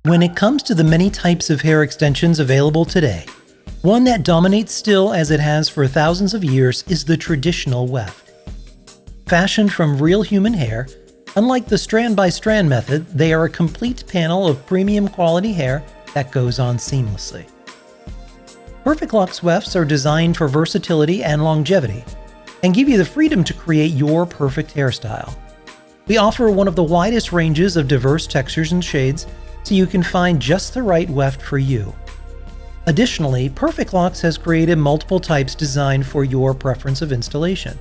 When it comes to the many types of hair extensions available today, one that dominates still as it has for thousands of years is the traditional weft. Fashioned from real human hair, unlike the strand-by-strand method, they are a complete panel of premium quality hair that goes on seamlessly. Perfect Locks wefts are designed for versatility and longevity, and give you the freedom to create your perfect hairstyle. We offer one of the widest ranges of diverse textures and shades, so you can find just the right weft for you. Additionally, Perfect Locks has created multiple types designed for your preference of installation.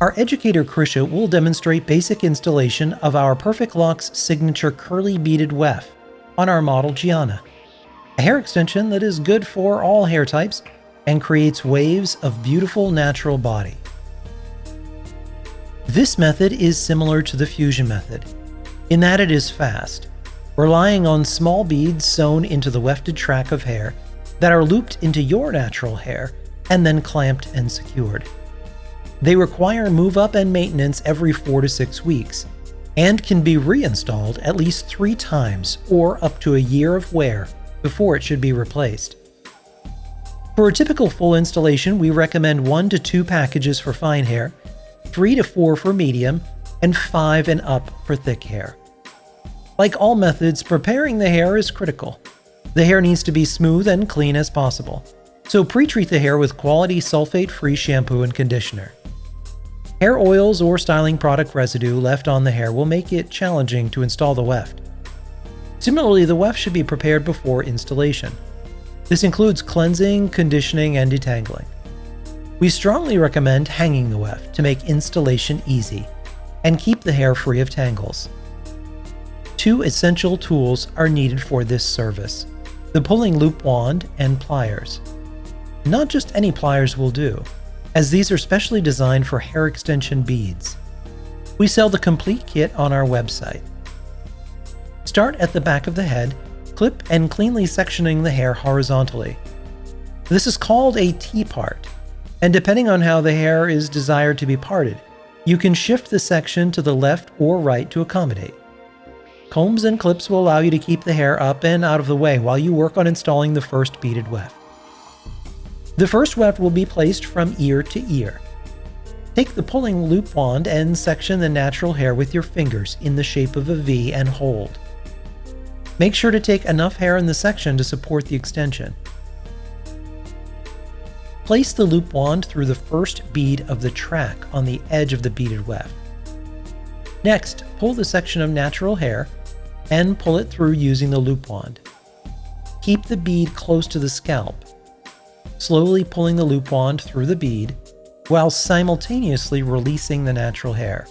Our educator Krisha will demonstrate basic installation of our Perfect Locks signature curly beaded weft on our model Gianna, a hair extension that is good for all hair types and creates waves of beautiful natural body. This method is similar to the fusion method in that it is fast, relying on small beads sewn into the wefted track of hair that are looped into your natural hair and then clamped and secured. They require move-up and maintenance every 4 to 6 weeks and can be reinstalled at least 3 times or up to a year of wear before it should be replaced. For a typical full installation, we recommend 1 to 2 packages for fine hair, 3 to 4 for medium, and 5 and up for thick hair. Like all methods, preparing the hair is critical. The hair needs to be smooth and clean as possible, so pre-treat the hair with quality sulfate-free shampoo and conditioner. Hair oils or styling product residue left on the hair will make it challenging to install the weft. Similarly, the weft should be prepared before installation. This includes cleansing, conditioning, and detangling. We strongly recommend hanging the weft to make installation easy and keep the hair free of tangles. 2 essential tools are needed for this service: the pulling loop wand and pliers. Not just any pliers will do, as these are specially designed for hair extension beads. We sell the complete kit on our website. Start at the back of the head, clip and cleanly sectioning the hair horizontally. This is called a T-part, and depending on how the hair is desired to be parted, you can shift the section to the left or right to accommodate. Combs and clips will allow you to keep the hair up and out of the way while you work on installing the first beaded weft. The first weft will be placed from ear to ear. Take the pulling loop wand and section the natural hair with your fingers in the shape of a V and hold. Make sure to take enough hair in the section to support the extension. Place the loop wand through the first bead of the track on the edge of the beaded weft. Next, pull the section of natural hair and pull it through using the loop wand. Keep the bead close to the scalp, slowly pulling the loop wand through the bead while simultaneously releasing the natural hair.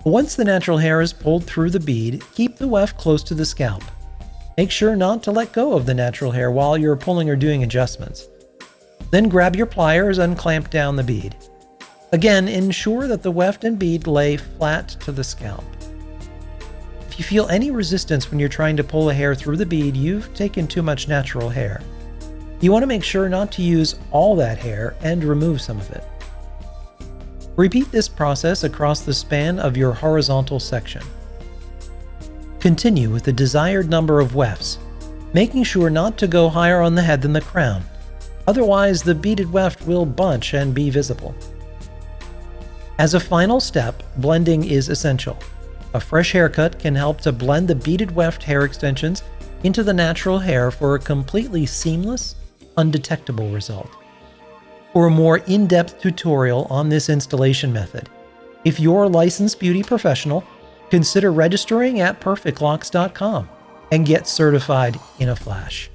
Once the natural hair is pulled through the bead, keep the weft close to the scalp. Make sure not to let go of the natural hair while you're pulling or doing adjustments. Then grab your pliers and clamp down the bead. Again, ensure that the weft and bead lay flat to the scalp. If you feel any resistance when you're trying to pull the hair through the bead, you've taken too much natural hair. You want to make sure not to use all that hair and remove some of it. Repeat this process across the span of your horizontal section. Continue with the desired number of wefts, making sure not to go higher on the head than the crown. Otherwise, the beaded weft will bunch and be visible. As a final step, blending is essential. A fresh haircut can help to blend the beaded weft hair extensions into the natural hair for a completely seamless, undetectable result. For a more in-depth tutorial on this installation method, if you're a licensed beauty professional, consider registering at perfectlocks.com and get certified in a flash.